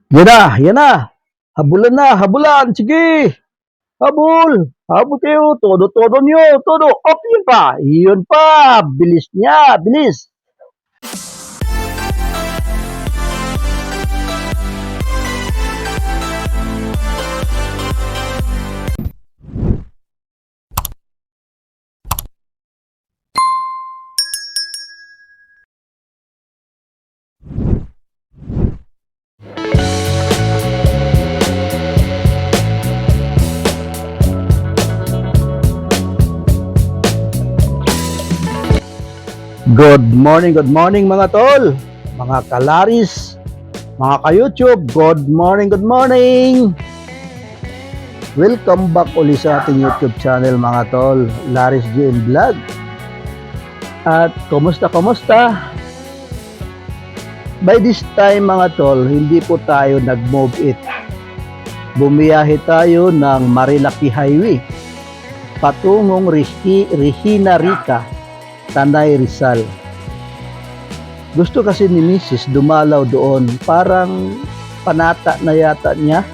Yan na, yan na. Habulan na, habulan. Sige. Habol. Habol kayo. Todo nyo. Todo. Up yun pa. Yun pa. Bilis niya. Bilis. Good morning mga tol. Mga kalaris. Mga ka-YouTube. Good morning. Welcome back ulit sa ating YouTube channel mga tol. Laris GM Vlog. At kumusta? By this time mga tol, hindi po tayo nag-move it. Bumiyahe tayo ng Marilaki Highway patungong Regina Rica, Tanay Rizal. Gusto kasi ni Mrs. dumalaw doon, parang panata na yata niya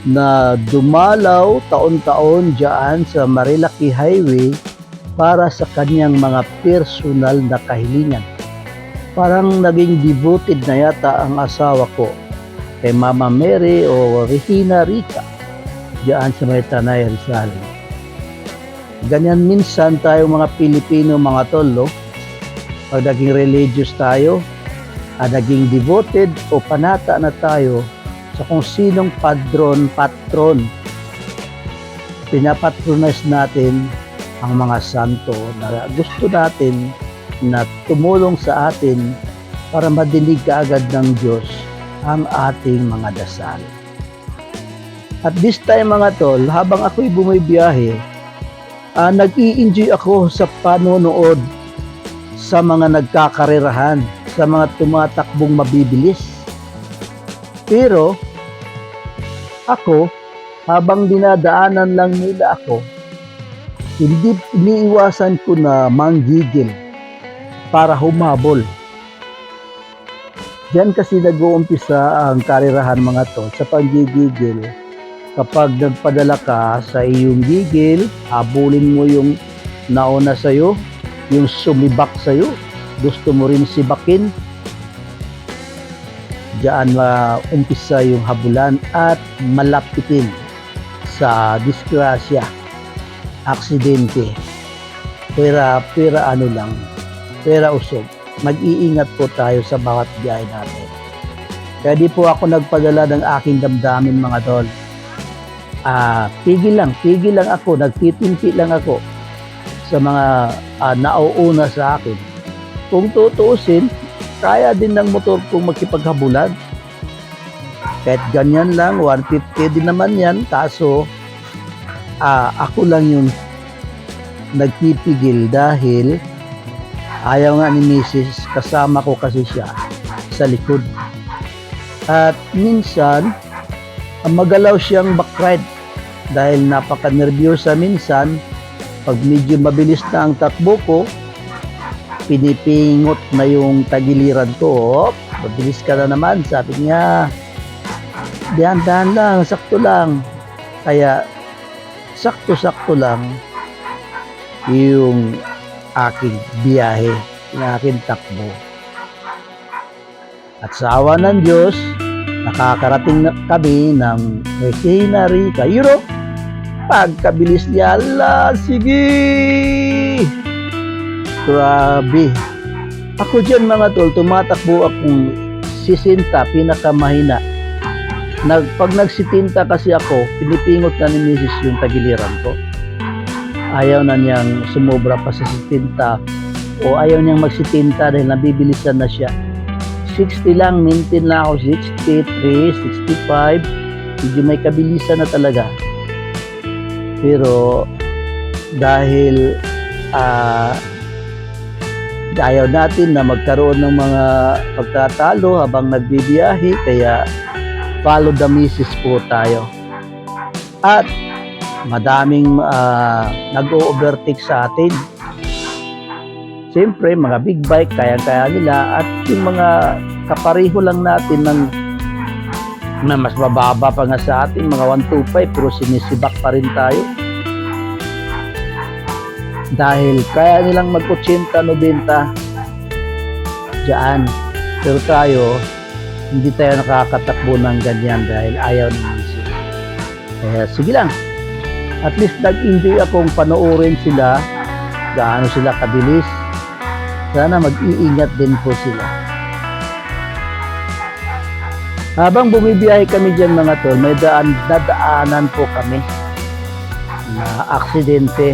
na dumalaw taon-taon dyan sa Marilaki Highway para sa kanyang mga personal na kahilingan. Parang naging devoted na yata ang asawa ko kay Mama Mary o Regina Rica dyan sa may Tanay Rizal. Ganyan minsan tayo mga Pilipino mga tol, no? Pag naging religious tayo, naging devoted o panata na tayo sa kung sinong patron, pinapatronize natin ang mga santo na gusto natin na tumulong sa atin para madinig kaagad ng Diyos ang ating mga dasal. At this time mga tol, habang ako'y bumibiyahe, nag-i-enjoy ako sa panonood sa mga nagkakarerahan, sa mga tumatakbong mabibilis. Pero ako, habang dinadaanan lang nila ako, hindi iniiwasan ko na manggigil para humabol. Diyan kasi nag-uumpisa ang karerahan mga to sa panggigigil. Kapag nagpadala ka sa iyong gigil, habulin mo yung nauna sa'yo, yung sumibak sa'yo, gusto mo rin sibakin. Diyan umpisa yung habulan at malapitin sa disgrasya, aksidente, pera usog. Mag-iingat po tayo sa bawat biyahe natin. Kaya di po ako nagpadala ng aking damdamin mga tol. Pigil lang ako, nagtitimpi lang ako sa mga nauuna sa akin. Kung tutuusin, kaya din ng motor kong makipaghabulan. Kahit ganyan lang, 150 din naman yan, kaso ako lang yung nagpipigil dahil ayaw nga ni Mrs. kasama ko kasi siya sa likod. At minsan, magalaw siyang backride dahil napaka-nervyosa minsan. Pag medyo mabilis na ang takbo ko, pinipingot na yung tagiliran ko. Mabilis ka na naman, sabi niya. Dahan-dahan lang, sakto lang. Kaya sakto-sakto lang yung aking biyahe, yung aking takbo. At sa awa ng Diyos, nakakarating na kami ng Regina Rica, Europe. Pagkabilis niya, sige! Grabe. Ako dyan mga tol, tumatakbo akong 60, pinakamahina. Pag nagsitinta kasi ako, pinipingot na ni Mrs. yung tagiliran ko. Ayaw na niyang sumobra pa sa 60 o ayaw niyang magsitinta dahil nabibilisan na siya. 60 lang, maintain na ako, 63, 65, medyo may kabilisan na talaga. Pero dahil ayaw natin na magkaroon ng mga pagtatalo habang nagbibiyahe, kaya follow the missus po tayo. At madaming nag-o-overtake sa atin. Siyempre, mga big bike, kaya-kaya nila. At yung mga kapareho lang natin ng na mas mababa pa nga sa atin, mga 125, pero sinisibak pa rin tayo. Dahil kaya nilang mag-80, 90 dyan. Pero tayo, hindi tayo nakakatakbo ng ganyan dahil ayaw naman sila. Kaya sige lang. At least nag-enjoy akong panoorin sila, gaano sila kabilis. Sana mag-iingat din po sila. Habang bumibiyahe kami dyan mga tol, may dadaanan po kami na aksidente.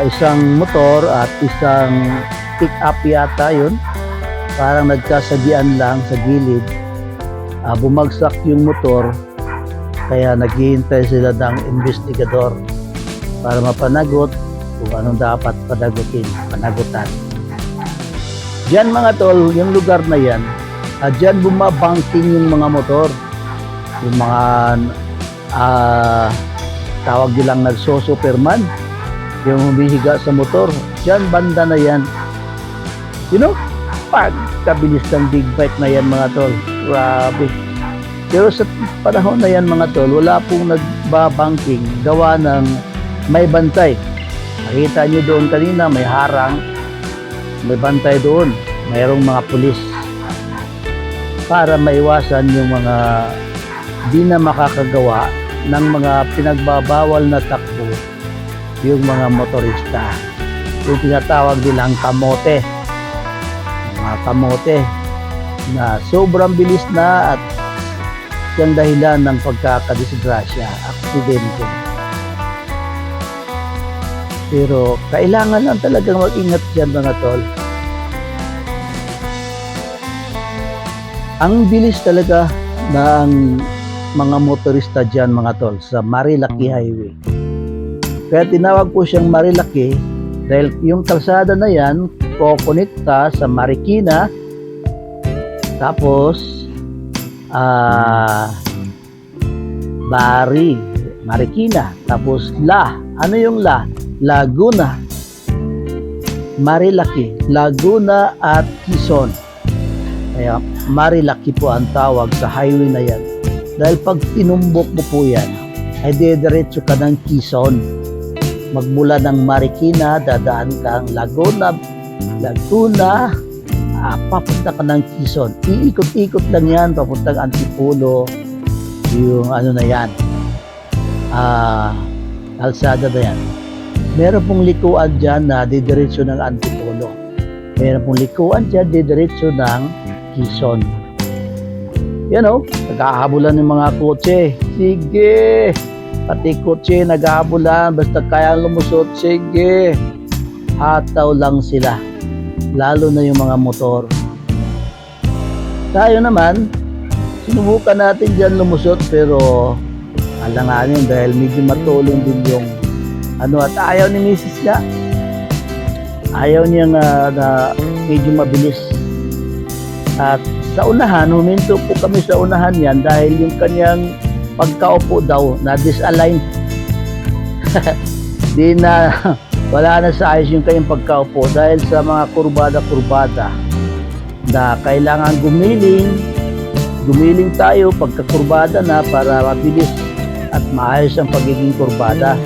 Isang motor at isang pick-up yata yun. Parang nagkasagian lang sa gilid. Bumagsak yung motor, kaya naghihintay sila ng investigador para mapanagot kung anong dapat panagutan. Diyan mga tol, yung lugar na yan, diyan bumabangking yung mga motor. Yung mga tawag nilang nagso-superman, yung humihiga sa motor. Diyan banda na yan. You know, pagkabilis ng big bike na yan mga tol. Grabe. Pero sa panahon na yan mga tol, wala pong nagbabangking gawa ng may bantay. Nakita nyo doon kanina, may harang, may bantay doon. Mayroong mga pulis para maiwasan yung mga di na makakagawa ng mga pinagbabawal na takbo, yung mga motorista. Yung tinatawag nilang kamote. Mga kamote na sobrang bilis na at siyang dahilan ng pagkakadisgrasya, aksidente. Pero kailangan lang talagang mag-ingat dyan mga tol. Ang bilis talaga ng mga motorista dyan mga tol sa Marilaki Highway. Kaya tinawag po siyang Marilaki dahil yung kalsada na yan kokonekta sa Marikina, tapos Bari, Marikina, tapos ano yung Laguna, Marilaki, Laguna at Quezon. Kaya Marilaki po ang tawag sa highway na yan. Dahil pag tinumbok mo po yan, ay diretso ka ng Quezon. Magmula ng Marikina, dadaan kang Laguna, papunta ka ng Quezon. Iikot-ikot lang yan, papuntang Antipolo, yung ano na yan, kalsada na yan. Meron pong likuan dyan na didiretso ng Antipolo. Meron pong likuan dyan, didiretso ng Quezon. Yan o, naghahabulan ng mga kotse. Sige, pati kotse naghahabulan, basta kaya lumusot, sige. Hataw lang sila, lalo na yung mga motor. Tayo naman, sinubukan natin dyan lumusot, pero alanganin dahil medyo matulong din yung at ayaw ni Mrs. niya. Ayaw niya na medyo mabilis. At sa unahan, huminto po kami sa unahan yan dahil yung kanyang pagkaupo daw na disalign. Wala na sa ayos yung kanyang pagkaupo dahil sa mga kurbada-kurbada na kailangan gumiling tayo pagkakurbada na para mabilis at maayos ang pagiging kurbada.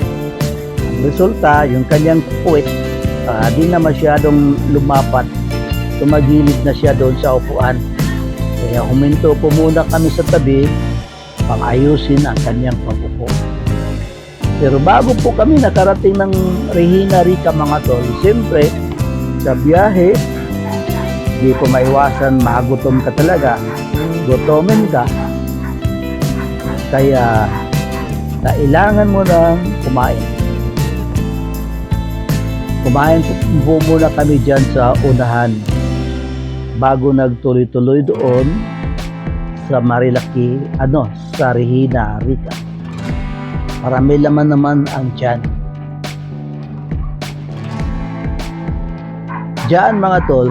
Ang resulta, yung kanyang puwet di na masyadong lumapat, tumagilid na siya doon sa upuan. Kaya huminto po muna kami sa tabi pang ayusin ang kanyang pag-upo. Pero bago po kami nakarating ng Regina Rica mga tol, siyempre sa biyahe di ko maiwasan magutom ka talaga, gutomin ka, kaya kailangan mo nang kumain po muna kami dyan sa unahan bago nagtuloy-tuloy doon sa Marilaki, sa Regina Rica. Para may laman naman ang tiyan. Diyan mga tol,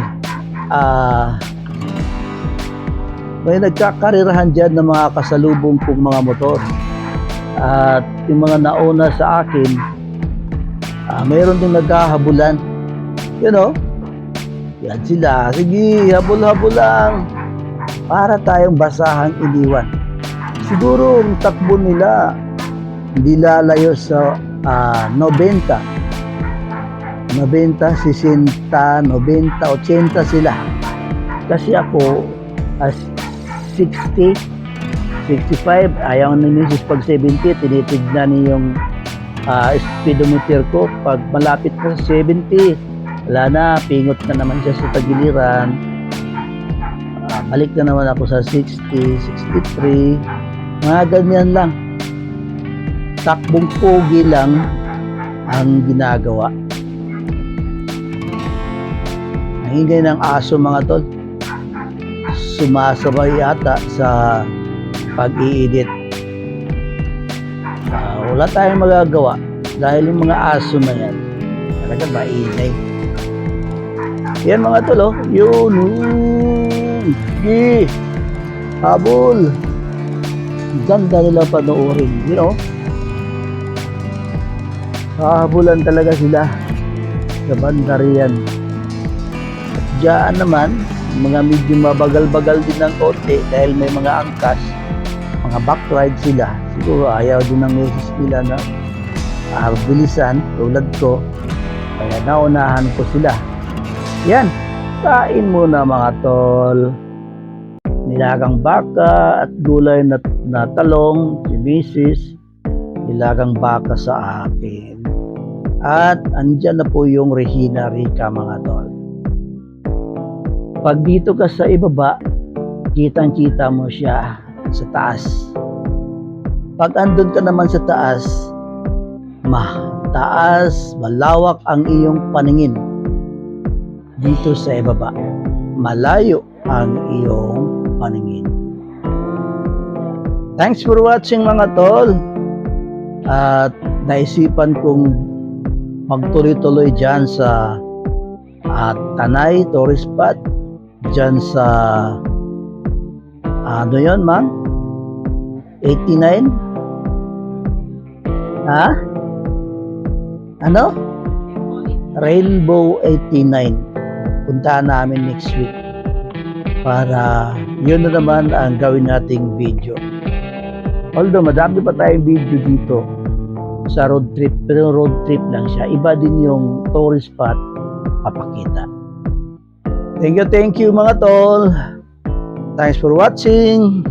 may nagkakarirahan dyan ng mga kasalubong kong mga motor. At yung mga nauna sa akin, mayroon din naghahabulan. Yan sila. Sige, habol-habol lang. para tayong basahang iniwan. Siguro ang takbo nila hindi lalayo sa 90, 60, 90, 80 sila. Kasi ako, as 60, 65, ayaw ni Mrs. pag 70, tinitignan niya yung speedometer ko. Pag malapit na sa 70, wala na, pingot na naman siya sa tagiliran. Balik na naman ako sa 60, 63, mga ganyan lang. Takbong pogi lang ang ginagawa. Ang ingay ng aso mga tol, sumasabay yata sa pag-iinit. Wala tayong magagawa dahil yung mga aso na yan talaga maingay. Yan mga tol, yun, sige, habol. Ganda nila panoorin, you know. Hahabulan talaga sila sa bandarian. At dyan naman, mga medyo mabagal-bagal din ng konti dahil may mga angkas, mga backride sila. Siguro ayaw din ng misis nila na bilisan tulad ko, kaya naunahan ko sila. Yan, kain muna mga tol. Nilagang baka at gulay na talong, si misis, nilagang baka sa akin. At andyan na po yung Regina Rica mga tol. Pag dito ka sa ibaba, kitang-kita mo siya sa taas. Pag andun ka naman sa taas, malawak ang iyong paningin. Dito sa ibaba, malayo ang iyong paningin. Thanks for watching mga tol. At naisipan kong magtuloy-tuloy dyan sa Tanay Tourist Spot, dyan sa ano yun ma'am? 89? Ha? Ano? Rainbow 89. Puntahan namin next week para yun na naman ang gawin nating video. Although madami pa tayong video dito sa road trip, pero road trip lang siya. Iba din yung tourist spot papakita. Thank you mga tol. Thanks for watching.